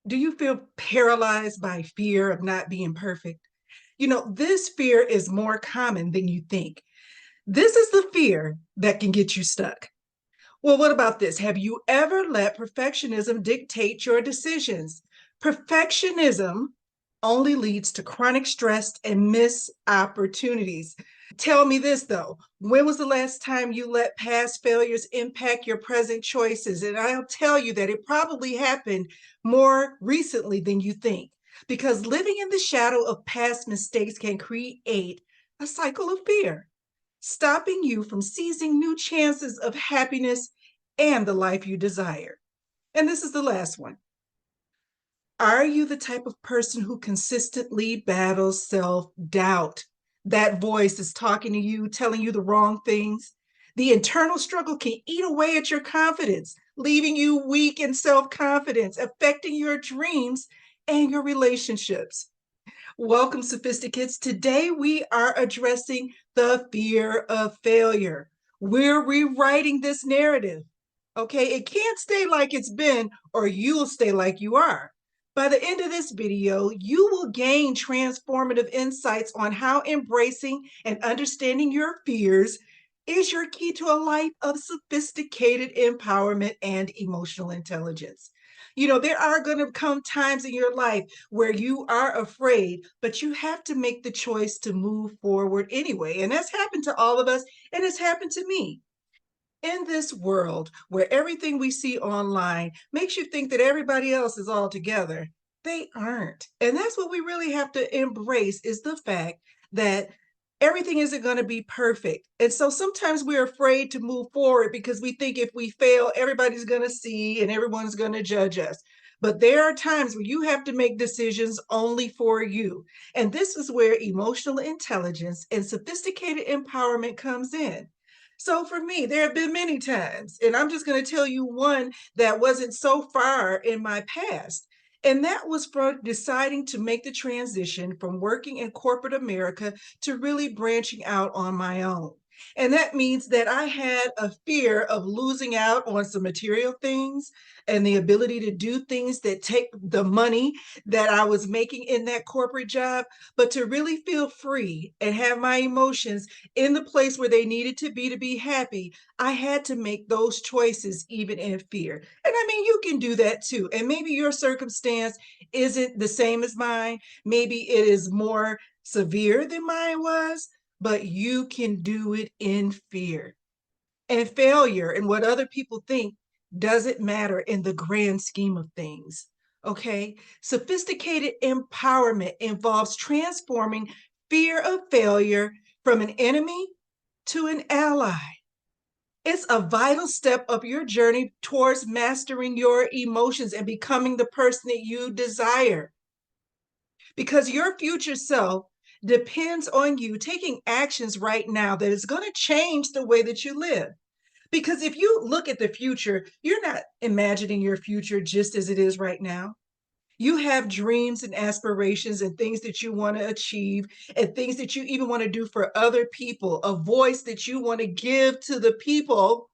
Do you feel paralyzed by fear of not being perfect? This fear is more common than you think. This is the fear that can get you stuck. Well, what about this? Have you ever let perfectionism dictate your decisions? Perfectionism only leads to chronic stress and missed opportunities. Tell me this though, when was the last time you let past failures impact your present choices? And I'll tell you that it probably happened more recently than you think, because living in the shadow of past mistakes can create a cycle of fear, stopping you from seizing new chances of happiness and the life you desire. And this is the last one. Are you the type of person who consistently battles self doubt? That voice is talking to you, telling you the wrong things. The internal struggle can eat away at your confidence, leaving you weak in self confidence, affecting your dreams and your relationships. Welcome, sophisticates. Today we are addressing the fear of failure. We're rewriting this narrative. Okay, it can't stay like it's been, or you'll stay like you are. By the end of this video, you will gain transformative insights on how embracing and understanding your fears is your key to a life of sophisticated empowerment and emotional intelligence. There are going to come times in your life where you are afraid, but you have to make the choice to move forward anyway. And that's happened to all of us, and it's happened to me. In this world where everything we see online makes you think that everybody else is all together, they aren't. And that's what we really have to embrace, is the fact that everything isn't going to be perfect. And so sometimes we're afraid to move forward because we think if we fail, everybody's going to see and everyone's going to judge us. But there are times where you have to make decisions only for you. And this is where emotional intelligence and sophisticated empowerment comes in. So for me, there have been many times, and I'm just going to tell you one that wasn't so far in my past. And that was from deciding to make the transition from working in corporate America to really branching out on my own. And that means that I had a fear of losing out on some material things and the ability to do things that take the money that I was making in that corporate job, but to really feel free and have my emotions in the place where they needed to be happy. I had to make those choices even in fear. And I mean, you can do that too. And maybe your circumstance isn't the same as mine. Maybe it is more severe than mine was, but you can do it in fear. And failure and what other people think doesn't matter in the grand scheme of things. Okay. Sophisticated empowerment involves transforming fear of failure from an enemy to an ally. It's a vital step of your journey towards mastering your emotions and becoming the person that you desire. Because your future self depends on you taking actions right now that is going to change the way that you live. Because if you look at the future, you're not imagining your future just as it is right now. You have dreams and aspirations and things that you want to achieve and things that you even want to do for other people, a voice that you want to give to the people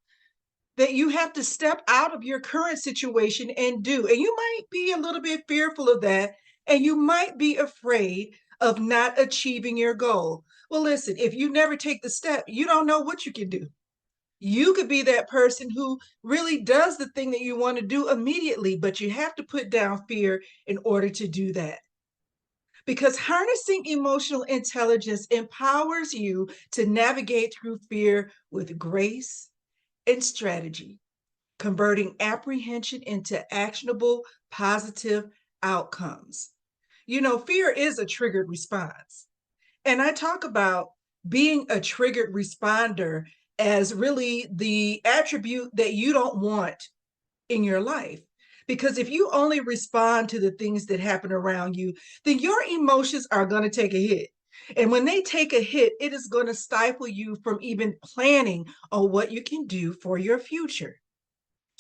that you have to step out of your current situation and do. And you might be a little bit fearful of that, and you might be afraid of not achieving your goal. Well, listen, if you never take the step, you don't know what you can do. You could be that person who really does the thing that you want to do immediately, but you have to put down fear in order to do that. Because harnessing emotional intelligence empowers you to navigate through fear with grace and strategy, converting apprehension into actionable, positive outcomes. Fear is a triggered response. And I talk about being a triggered responder as really the attribute that you don't want in your life. Because if you only respond to the things that happen around you, then your emotions are going to take a hit. And when they take a hit, it is going to stifle you from even planning on what you can do for your future.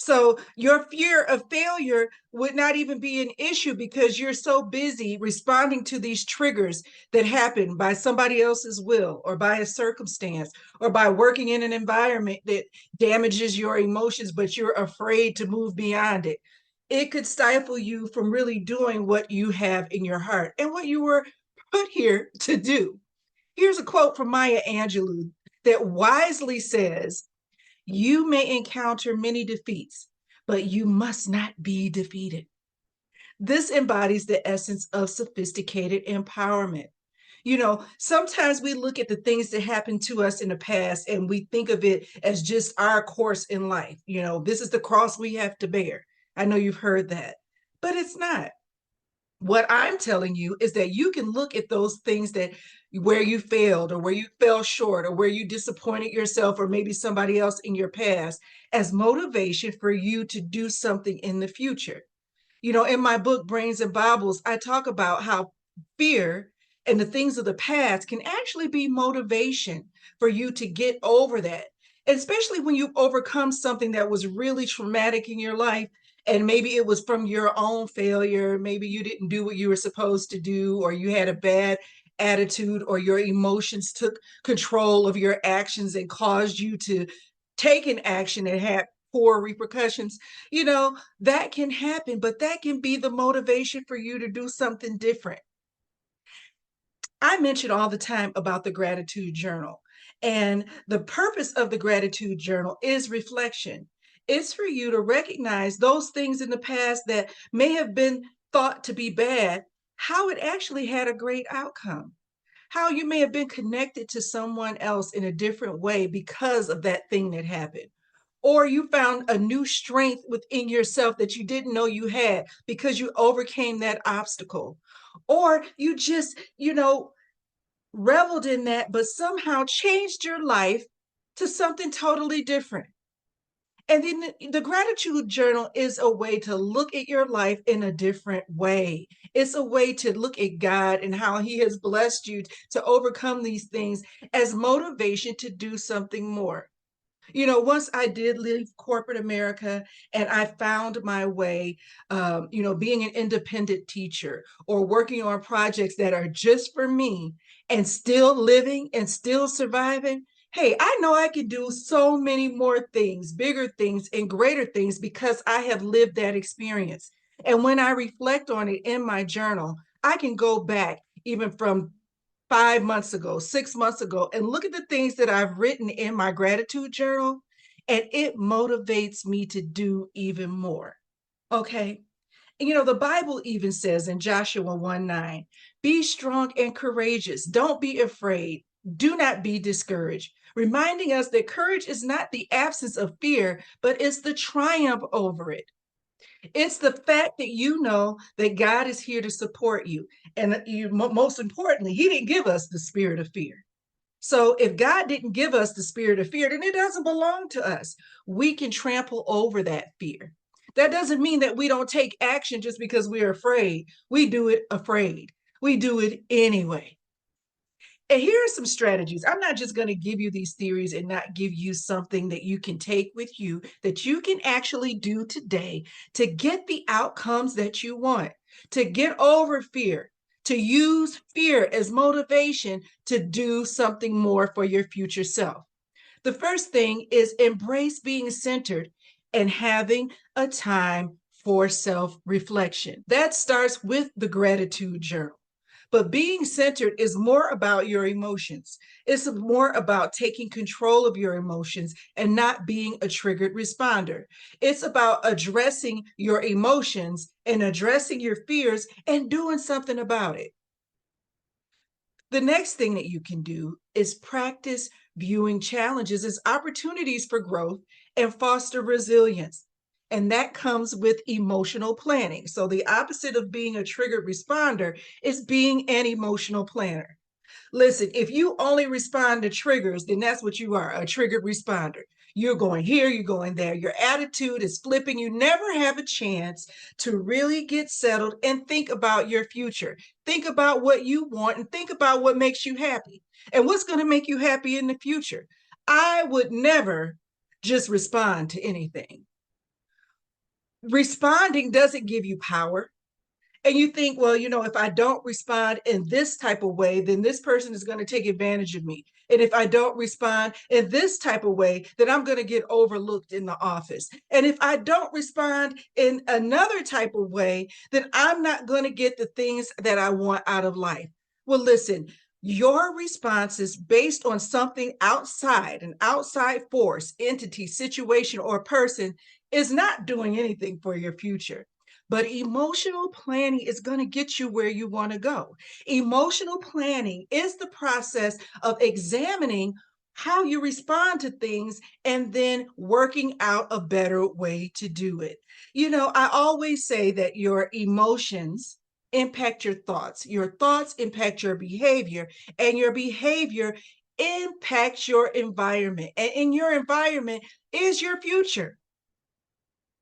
So your fear of failure would not even be an issue because you're so busy responding to these triggers that happen by somebody else's will or by a circumstance or by working in an environment that damages your emotions, but you're afraid to move beyond it. It could stifle you from really doing what you have in your heart and what you were put here to do. Here's a quote from Maya Angelou that wisely says, "You may encounter many defeats, but you must not be defeated." This embodies the essence of sophisticated empowerment. Sometimes we look at the things that happened to us in the past and we think of it as just our course in life. This is the cross we have to bear. I know you've heard that, but it's not. What I'm telling you is that you can look at those things that where you failed or where you fell short or where you disappointed yourself or maybe somebody else in your past as motivation for you to do something in the future. In my book, Brains and Baubles, I talk about how fear and the things of the past can actually be motivation for you to get over that. Especially when you've overcome something that was really traumatic in your life. And maybe it was from your own failure. Maybe you didn't do what you were supposed to do, or you had a bad attitude, or your emotions took control of your actions and caused you to take an action that had poor repercussions. That can happen, but that can be the motivation for you to do something different. I mention all the time about the gratitude journal, and the purpose of the gratitude journal is reflection. It's for you to recognize those things in the past that may have been thought to be bad, how it actually had a great outcome, how you may have been connected to someone else in a different way because of that thing that happened. Or you found a new strength within yourself that you didn't know you had because you overcame that obstacle. Or you just, reveled in that, but somehow changed your life to something totally different. And then the gratitude journal is a way to look at your life in a different way. It's a way to look at God and how He has blessed you to overcome these things as motivation to do something more. Once I did leave corporate America and I found my way, being an independent teacher or working on projects that are just for me and still living and still surviving. Hey, I know I can do so many more things, bigger things, and greater things because I have lived that experience. And when I reflect on it in my journal, I can go back even from 5 months ago, 6 months ago, and look at the things that I've written in my gratitude journal, and it motivates me to do even more. Okay. The Bible even says in Joshua 1:9, be strong and courageous. Don't be afraid. Do not be discouraged. Reminding us that courage is not the absence of fear, but it's the triumph over it. It's the fact that you know that God is here to support you. And most importantly, He didn't give us the spirit of fear. So if God didn't give us the spirit of fear, then it doesn't belong to us. We can trample over that fear. That doesn't mean that we don't take action just because we're afraid. We do it afraid. We do it anyway. And here are some strategies. I'm not just going to give you these theories and not give you something that you can take with you that you can actually do today to get the outcomes that you want, to get over fear, to use fear as motivation to do something more for your future self. The first thing is embrace being centered and having a time for self reflection. That starts with the gratitude journal. But being centered is more about your emotions. It's more about taking control of your emotions and not being a triggered responder. It's about addressing your emotions and addressing your fears and doing something about it. The next thing that you can do is practice viewing challenges as opportunities for growth and foster resilience. And that comes with emotional planning. So, the opposite of being a triggered responder is being an emotional planner. Listen, if you only respond to triggers, then that's what you are, a triggered responder. You're going here, you're going there. Your attitude is flipping. You never have a chance to really get settled and think about your future. Think about what you want and think about what makes you happy and what's going to make you happy in the future. I would never just respond to anything. Responding doesn't give you power. And you think, well, if I don't respond in this type of way, then this person is going to take advantage of me. And if I don't respond in this type of way, then I'm going to get overlooked in the office. And if I don't respond in another type of way, then I'm not going to get the things that I want out of life. Well, listen, your response is based on something outside, an outside force, entity, situation, or person is not doing anything for your future. But emotional planning is going to get you where you want to go. Emotional planning is the process of examining how you respond to things and then working out a better way to do it. I always say that your emotions impact your thoughts impact your behavior, and your behavior impacts your environment. And in your environment is your future,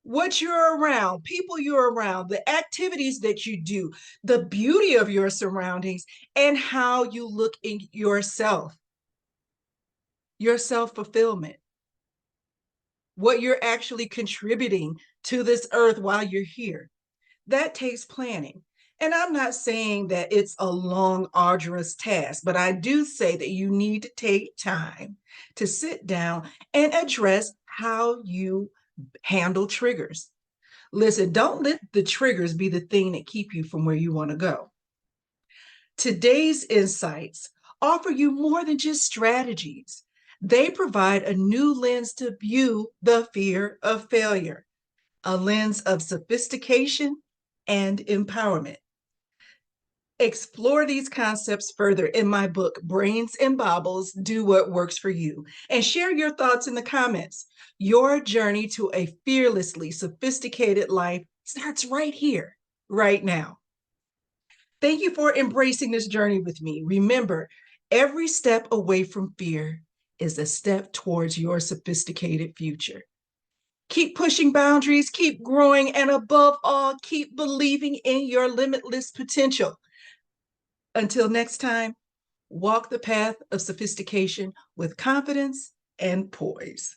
what you're around, people you're around, the activities that you do, the beauty of your surroundings, and how you look in yourself, your self fulfillment, what you're actually contributing to this earth while you're here. That takes planning. And I'm not saying that it's a long, arduous task, but I do say that you need to take time to sit down and address how you handle triggers. Listen, don't let the triggers be the thing that keep you from where you want to go. Today's insights offer you more than just strategies. They provide a new lens to view the fear of failure, a lens of sophistication and empowerment. Explore these concepts further in my book, Brains and Baubles, Do What Works for You, and share your thoughts in the comments. Your journey to a fearlessly sophisticated life starts right here, right now. Thank you for embracing this journey with me. Remember, every step away from fear is a step towards your sophisticated future. Keep pushing boundaries, keep growing, and above all, keep believing in your limitless potential. Until next time, walk the path of sophistication with confidence and poise.